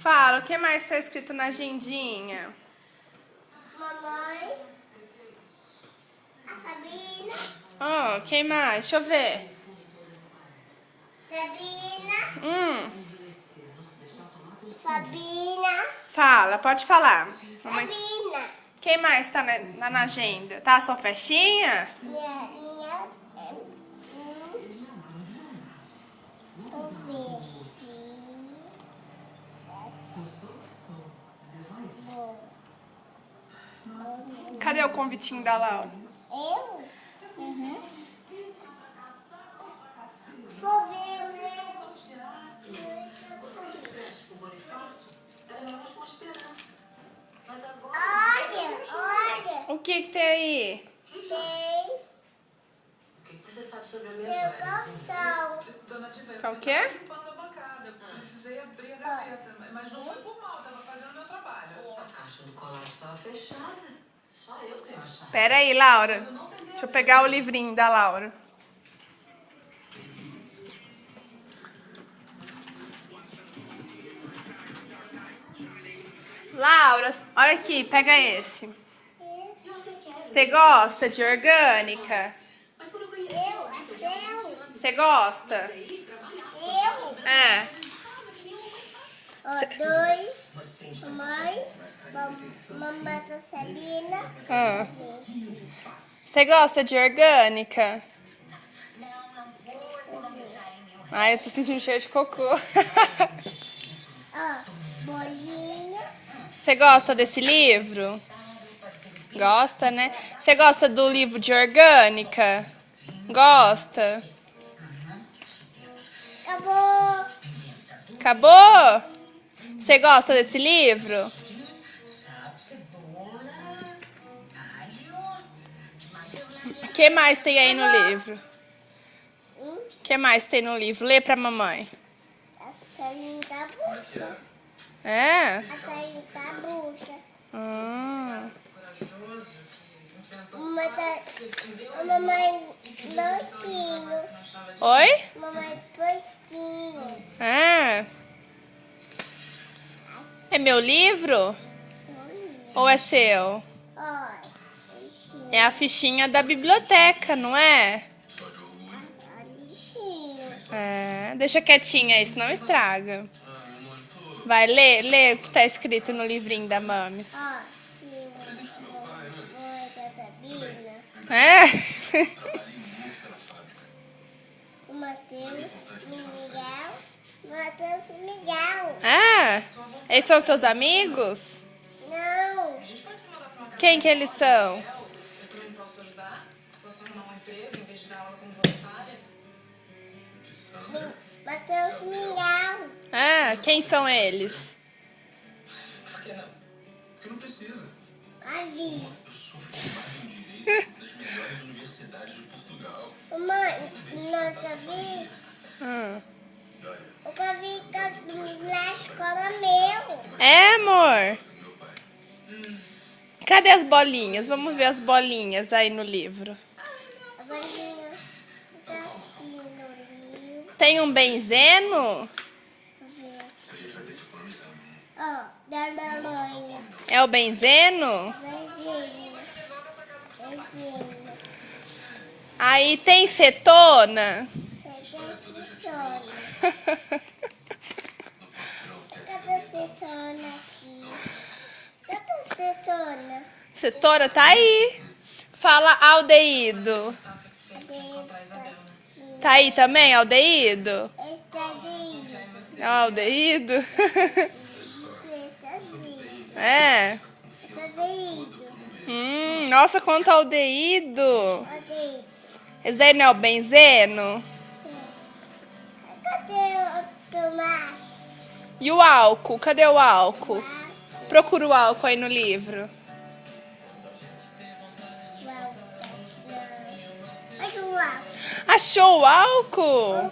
Fala, o que mais está escrito na agendinha? Mamãe, a Sabrina, Quem mais? Deixa eu ver. Sabrina, Sabrina, Fala, pode falar. Mamãe... Sabrina. Quem mais está na agenda? Tá a sua festinha? Minha Cadê o convitinho da Laura? Eu? Vou ver, né? Olha, O que tem aí? tem O que você sabe sobre a minha calção. Dona Diva, Tá o eu quê? tava limpando a bancada. Eu precisei abrir a gaveta, mas não foi por mal, eu tava fazendo meu trabalho. A caixa do colar estava fechada. Só eu tenho a chave. Pera aí, Laura. Deixa eu pegar o livrinho da Laura. Laura, olha aqui, pega esse. Você gosta de orgânica? Mas quando eu conheci Eu, é seu. Você gosta? Eu. É. Ó, dois. Mamãe da Sabrina. Ah. Você gosta de orgânica? Ai, eu tô sentindo cheiro de cocô. Ó, bolinha. Você gosta desse livro? Gosta, né? Você gosta do livro de orgânica? Gosta? Acabou. Acabou? Você gosta desse livro? O que mais tem aí no livro? O que mais tem no livro? Lê pra mamãe. A Sabrina tá bucha. É? A Sabrina tá bucha. Ah. Mamãe docinho. Oi? Mamãe docinho. É. É meu livro? Ou é seu? Ó, É a fichinha da biblioteca, não é? bichinho. É. Deixa quietinha aí, senão estraga. Vai, lê o que tá escrito no livrinho da Mames. Ó, se mamãe da Sabrina, É? o Matheus Miguel. Ah, esses são seus amigos? Não, Quem que eles são? Eu também posso ajudar? Posso arrumar um emprego em vez de dar aula como voluntária? Matheus Miguel. Ah, quem são eles? Por que não? Porque não precisa. Avi. Eu sou formado em Direito das melhores universidades de Portugal. Mãe, não tá vi? Ah. O Gavi tá na escola meu. É, amor? Cadê as bolinhas? Vamos ver as bolinhas aí no livro. A bolinha tá aqui no livro. Tem um benzeno? Ó, da Lolonha. É o benzeno? Beijinho. Aí tem cetona? Cadê cetona aqui? Cadê cetona? Cetona tá aí. Fala aldeído. Tá aí também, aldeído? Esse Aldeído? é É. Nossa, quanto aldeído. Esse daí não é o benzeno? Cadê o tomate? E o álcool? Cadê o álcool? Procura o álcool aí no livro. Olha o álcool. Achou o álcool?